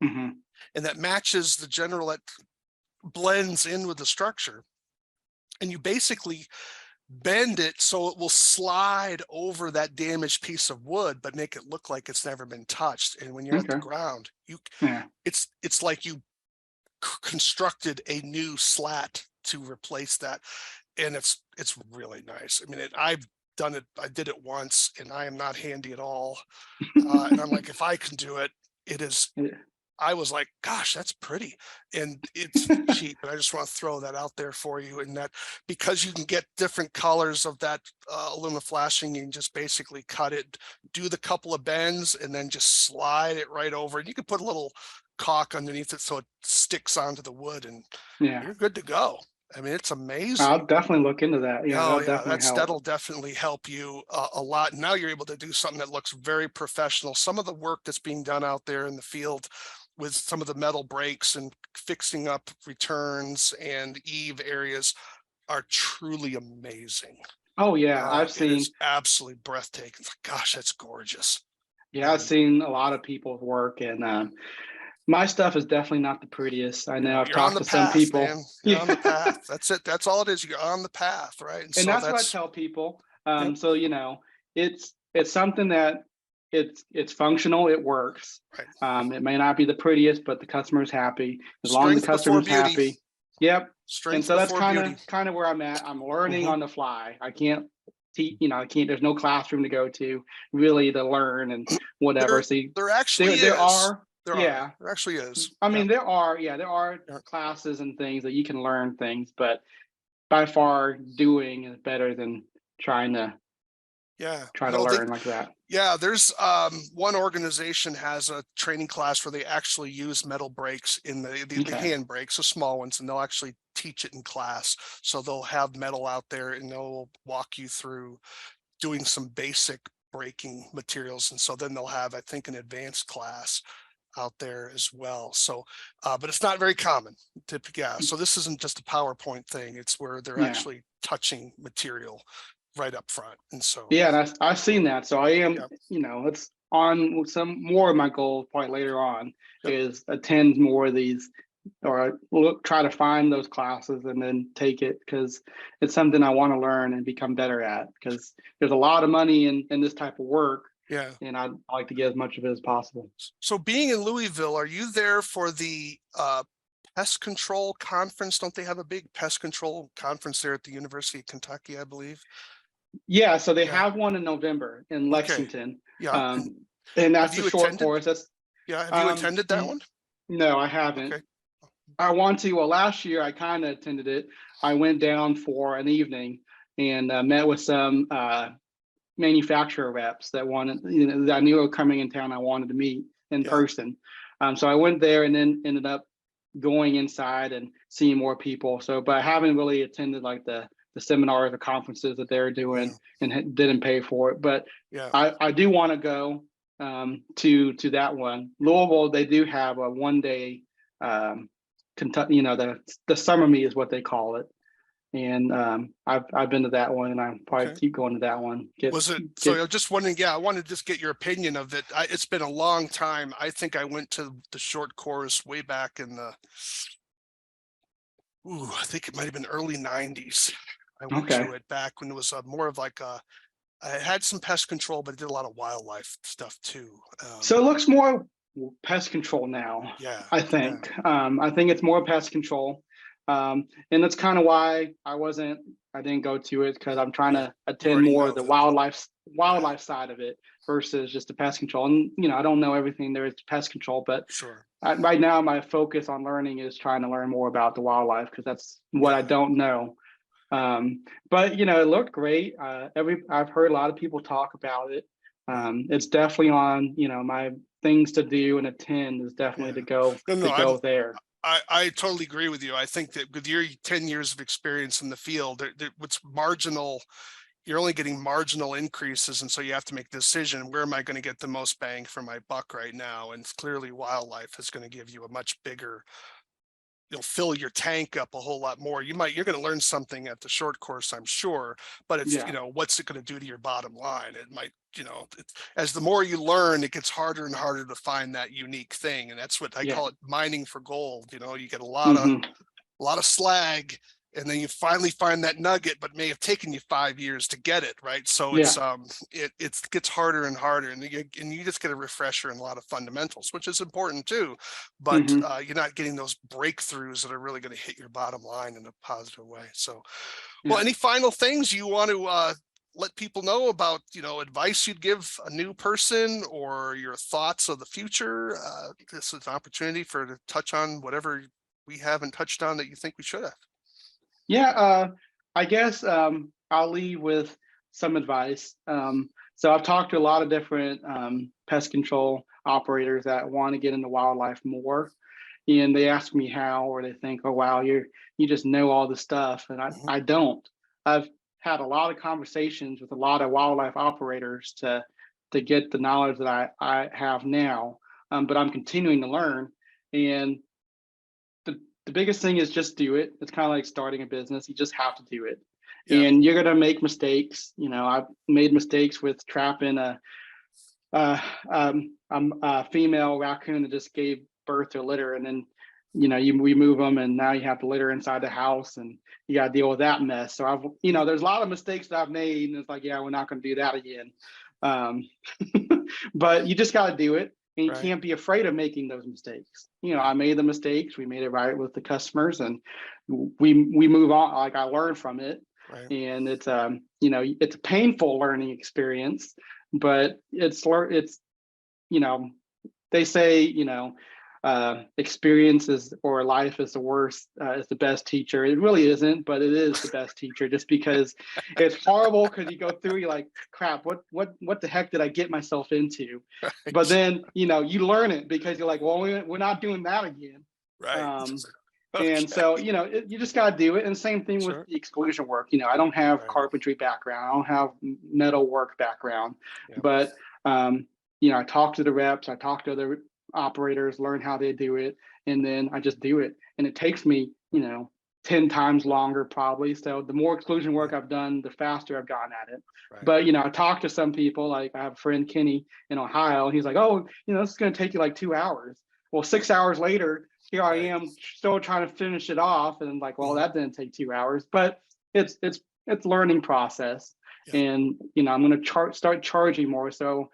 Speaker 2: Hmm.
Speaker 1: and that matches the general, that blends in with the structure, and you basically bend it so it will slide over that damaged piece of wood, but make it look like it's never been touched. And when you're at the
Speaker 2: Okay.
Speaker 1: ground,
Speaker 2: Yeah.
Speaker 1: it's like you constructed a new slat to replace that, and it's really nice. I mean, I've done it. I did it once, and I am not handy at all. And I'm like, if I can do it, it is.
Speaker 2: Yeah.
Speaker 1: I was like, gosh, that's pretty, and it's cheap. And I just want to throw that out there for you. And that, because you can get different colors of that aluminum flashing, you can just basically cut it, do the couple of bends, and then just slide it right over. And you can put a little caulk underneath it so it sticks onto the wood, and
Speaker 2: Yeah.
Speaker 1: you're good to go. I mean, it's amazing.
Speaker 2: I'll definitely look into that. Yeah,
Speaker 1: Oh
Speaker 2: that'll
Speaker 1: yeah,
Speaker 2: definitely help.
Speaker 1: that'll definitely help you a lot. Now you're able to do something that looks very professional. Some of the work that's being done out there in the field with some of the metal brakes and fixing up returns and eave areas are truly amazing.
Speaker 2: Oh yeah, I've
Speaker 1: It
Speaker 2: seen.
Speaker 1: is absolutely breathtaking. It's like, gosh, that's gorgeous.
Speaker 2: Yeah, I've seen a lot of people's work, and my stuff is definitely not the prettiest. I know I've
Speaker 1: You're on
Speaker 2: talked
Speaker 1: the
Speaker 2: to some
Speaker 1: path,
Speaker 2: people.
Speaker 1: man. You're on the
Speaker 2: Yeah.
Speaker 1: path. That's it. That's all it is. You're on the path, right? And
Speaker 2: And
Speaker 1: so
Speaker 2: that's what I
Speaker 1: that's,
Speaker 2: tell people.
Speaker 1: yep,
Speaker 2: So it's something that it's functional. It works.
Speaker 1: right.
Speaker 2: It may not be the prettiest, but the customer's happy. As long as the
Speaker 1: Strength before
Speaker 2: customer's
Speaker 1: beauty.
Speaker 2: happy. Yep. And
Speaker 1: Strength
Speaker 2: so that's
Speaker 1: before beauty.
Speaker 2: kind of where I'm at. I'm learning
Speaker 1: Mhm.
Speaker 2: on the fly. I can't teach. I can't. There's no classroom to go to really to learn and whatever.
Speaker 1: There,
Speaker 2: See,
Speaker 1: there actually
Speaker 2: there
Speaker 1: is.
Speaker 2: are.
Speaker 1: There are.
Speaker 2: Yeah.
Speaker 1: There actually is.
Speaker 2: I
Speaker 1: Yeah.
Speaker 2: mean, there are
Speaker 1: Yeah.
Speaker 2: classes and things that you can learn things, but by far doing is better than trying to
Speaker 1: Yeah.
Speaker 2: try to
Speaker 1: No,
Speaker 2: learn like that.
Speaker 1: yeah, there's one organization has a training class where they actually use metal brakes in the
Speaker 2: Okay.
Speaker 1: hand brakes, the small ones, and they'll actually teach it in class. So they'll have metal out there and they'll walk you through doing some basic braking materials. And so then they'll have, I think, an advanced class out there as well. So, but it's not very common. Yeah. So this isn't just a PowerPoint thing. It's where they're
Speaker 2: Yeah.
Speaker 1: actually touching material right up front. And so,
Speaker 2: Yeah, and I've seen that. So I am,
Speaker 1: yeah,
Speaker 2: it's on some more of my goals probably later on
Speaker 1: yep.
Speaker 2: is attend more of these or try to find those classes and then take it because it's something I want to learn and become better at because there's a lot of money in this type of work.
Speaker 1: Yeah.
Speaker 2: And I'd like to get as much of it as possible.
Speaker 1: So being in Louisville, are you there for the pest control conference? Don't they have a big pest control conference there at the University of Kentucky, I believe?
Speaker 2: Yeah, so they
Speaker 1: Yeah.
Speaker 2: have one in November in
Speaker 1: Okay.
Speaker 2: Lexington.
Speaker 1: Yeah.
Speaker 2: And that's
Speaker 1: Have
Speaker 2: a
Speaker 1: you
Speaker 2: short
Speaker 1: attended?
Speaker 2: course. That's
Speaker 1: Yeah. Have you attended that one?
Speaker 2: no, I haven't.
Speaker 1: Okay.
Speaker 2: I want to. Well, last year I kind of attended it. I went down for an evening and met with some manufacturer reps that wanted, that I knew were coming in town. I wanted to meet in
Speaker 1: Yeah.
Speaker 2: person. So I went there and then ended up going inside and seeing more people. So, but I haven't really attended like the seminars or conferences that they're doing and didn't pay for it. But
Speaker 1: Yeah.
Speaker 2: I do want to go to that one. Louisville, they do have a 1 day Kentucky, the summer meet is what they call it. And I've been to that one, and I probably keep going to that one.
Speaker 1: So I'm just wondering, yeah, I wanted to just get your opinion of it. It's been a long time. I think I went to the short course way back in I think it might have been early 90s. I went to it back when it was more of like I had some pest control, but I did a lot of wildlife stuff too.
Speaker 2: So it looks more pest control now.
Speaker 1: Yeah,
Speaker 2: I think. Yeah. I think it's more pest control. And that's kind of why I didn't go to it because I'm trying to attend more of the wildlife side of it versus just the pest control. And I don't know everything there is to pest control, but
Speaker 1: sure.
Speaker 2: Right now my focus on learning is trying to learn more about the wildlife because that's what I don't know. But it looked great. I've heard a lot of people talk about it. It's definitely on, my things to do and attend is definitely
Speaker 1: Yeah.
Speaker 2: to go there.
Speaker 1: I totally agree with you. I think that with your 10 years of experience in the field, what's marginal, you're only getting marginal increases. And so you have to make a decision, where am I going to get the most bang for my buck right now? And clearly wildlife is going to give you a much bigger, you'll fill your tank up a whole lot more. You're going to learn something at the short course, I'm sure, but it's,
Speaker 2: Yeah.
Speaker 1: what's it going to do to your bottom line? It might, as the more you learn, it gets harder and harder to find that unique thing. And that's what I
Speaker 2: Yeah.
Speaker 1: call it, mining for gold. You get a
Speaker 2: Hmm.
Speaker 1: lot of slag, and then you finally find that nugget, but may have taken you 5 years to get it, right? So
Speaker 2: Yeah.
Speaker 1: it gets harder and harder, and you just get a refresher in a lot of fundamentals, which is important too, but
Speaker 2: Hmm.
Speaker 1: you're not getting those breakthroughs that are really going to hit your bottom line in a positive way. So, well,
Speaker 2: Yeah.
Speaker 1: any final things you want to let people know about, advice you'd give a new person, or your thoughts of the future? This is an opportunity to touch on whatever we haven't touched on that you think we should have.
Speaker 2: Yeah. I guess I'll leave with some advice. So I've talked to a lot of different pest control operators that want to get into wildlife more, and they ask me how, or they think, oh wow, you just know all the stuff, and I don't. I've had a lot of conversations with a lot of wildlife operators to get the knowledge that I have now, but I'm continuing to learn. And the biggest thing is just do it. It's kind of like starting a business. You just have to do it.
Speaker 1: Yeah.
Speaker 2: And you're gonna make mistakes. I've made mistakes with trapping a female raccoon that just gave birth to a litter, and then we move them, and now you have the litter inside the house, and you got to deal with that mess. So there's a lot of mistakes that I've made, and it's like, yeah, we're not going to do that again. But you just got to do it, and you
Speaker 1: Right.
Speaker 2: can't be afraid of making those mistakes. I made the mistakes. We made it right with the customers, and we move on. Like, I learned from it,
Speaker 1: Right.
Speaker 2: and it's it's a painful learning experience, but they say experiences or life is is the best teacher. It really isn't, but it is the best teacher, just because it's horrible, because you go through, you're like, crap, what the heck did I get myself into?
Speaker 1: Right.
Speaker 2: But then you learn it, because you're like, well, we're not doing that again.
Speaker 1: Right.
Speaker 2: And so you just got to do it. And same thing with
Speaker 1: Sure.
Speaker 2: the exclusion work. I don't have
Speaker 1: Right.
Speaker 2: carpentry background, I don't have metal work background,
Speaker 1: Yeah.
Speaker 2: but I talk to the reps, I talk to other operators, learn how they do it, and then I just do it. And it takes me 10 times longer probably. So the more exclusion work I've done, the faster I've gotten at it.
Speaker 1: Right.
Speaker 2: But I talk to some people, like I have a friend, Kenny, in Ohio, and he's like, oh, this is going to take you like 2 hours. Well, 6 hours later, here I am still trying to finish it off, and like, well, that didn't take 2 hours. But it's learning process.
Speaker 1: Yeah.
Speaker 2: And I'm going to start charging more. So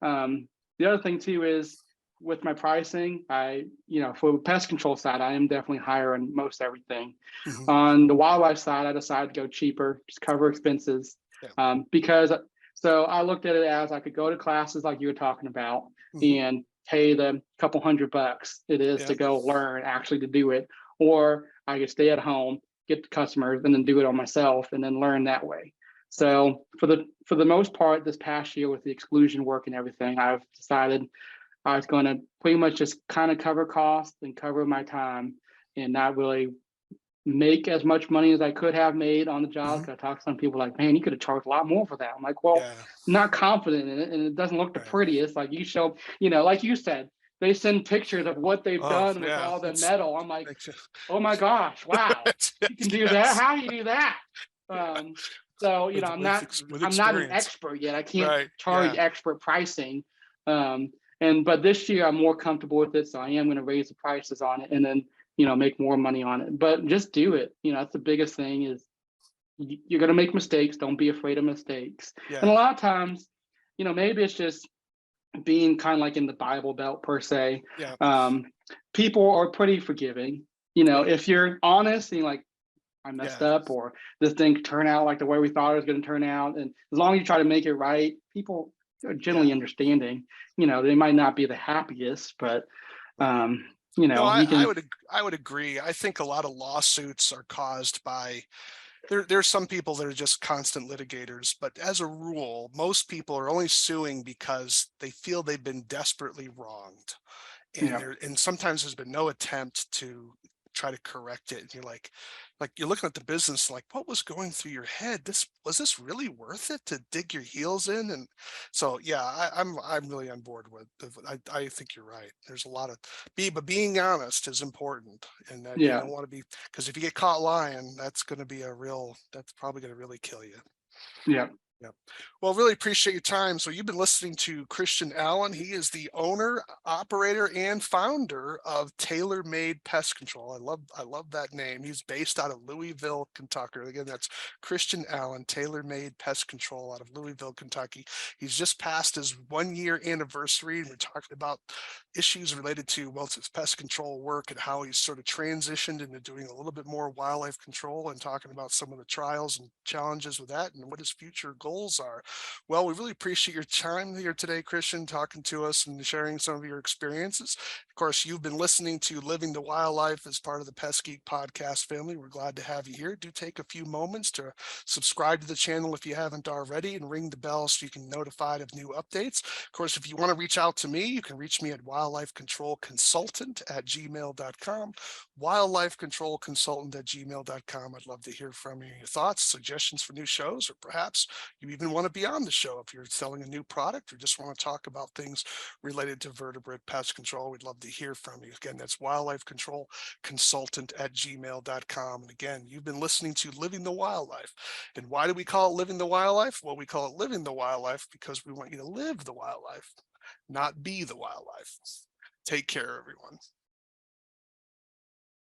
Speaker 2: the other thing too is, with my pricing, for the pest control side, I am definitely higher on most everything. On the wildlife side, I decided to go cheaper, just cover expenses.
Speaker 1: Yeah.
Speaker 2: Because so I looked at it as, I could go to classes like you were talking about, and pay the couple $100 it is to go learn, actually to do it, or I could stay at home, get the customers, and then do it on myself, and then learn that way. So for the most part, this past year with the exclusion work and everything, I've decided I was going to pretty much just kind of cover costs and cover my time, and not really make as much money as I could have made on the job. Because I talked to some people like, man, you could have charged a lot more for that. I'm like, well, I'm not confident in it, and it doesn't look the prettiest. Like you show, like you said, they send pictures of what they've done with all the metal. I'm like, oh my gosh, wow, you can do that? How do you do that? So I'm not an expert yet. I can't charge expert pricing. But this year I'm more comfortable with it, so I am going to raise the prices on it, and then make more money on it. But just do it. That's the biggest thing, is you're going to make mistakes. Don't be afraid of mistakes. And a lot of times, maybe it's just being kind of like in the Bible Belt per se. People are pretty forgiving. If you're honest and you're like, I messed up, or this thing could turn out like the way we thought it was going to turn out, and as long as you try to make it right, people are generally understanding. They might not be the happiest, but
Speaker 1: no, I would agree. I think a lot of lawsuits are caused by There's some people that are just constant litigators, but as a rule, most people are only suing because they feel they've been desperately wronged. And
Speaker 2: Yeah,
Speaker 1: and sometimes there's been no attempt to try to correct it. And you're like you're looking at the business like, what was going through your head? This really worth it to dig your heels in? And so yeah, I'm really on board with I think you're right. There's a lot of but being honest is important, and that you
Speaker 2: yeah,
Speaker 1: don't want to be, because if you get caught lying, that's probably gonna really kill you.
Speaker 2: yeah.
Speaker 1: Yeah. Well, really appreciate your time. So you've been listening to Christian Allen. He is the owner, operator, and founder of Tailor Made Pest Control. I love that name. He's based out of Louisville, Kentucky. Again, that's Christian Allen, Tailor Made Pest Control out of Louisville, Kentucky. He's just passed his 1 year anniversary, and we're talking about issues related to, well, his pest control work and how he's sort of transitioned into doing a little bit more wildlife control, and talking about some of the trials and challenges with that and what his future goals are. Well, we really appreciate your time here today, Christian, talking to us and sharing some of your experiences. Of course, you've been listening to Living the Wildlife as part of the Pest Geek podcast family. We're glad to have you here. Do take a few moments to subscribe to the channel if you haven't already, and ring the bell so you can be notified of new updates. Of course, if you want to reach out to me, you can reach me at wildlifecontrolconsultant@gmail.com. Wildlifecontrolconsultant@gmail.com. I'd love to hear from you, your thoughts, suggestions for new shows, or perhaps you even want to be on the show if you're selling a new product or just want to talk about things related to vertebrate pest control. We'd love to hear from you. Again, that's wildlifecontrolconsultant@gmail.com. And again, you've been listening to Living the Wildlife. And why do we call it Living the Wildlife? Well, we call it Living the Wildlife because we want you to live the wildlife, not be the wildlife. Take care, everyone.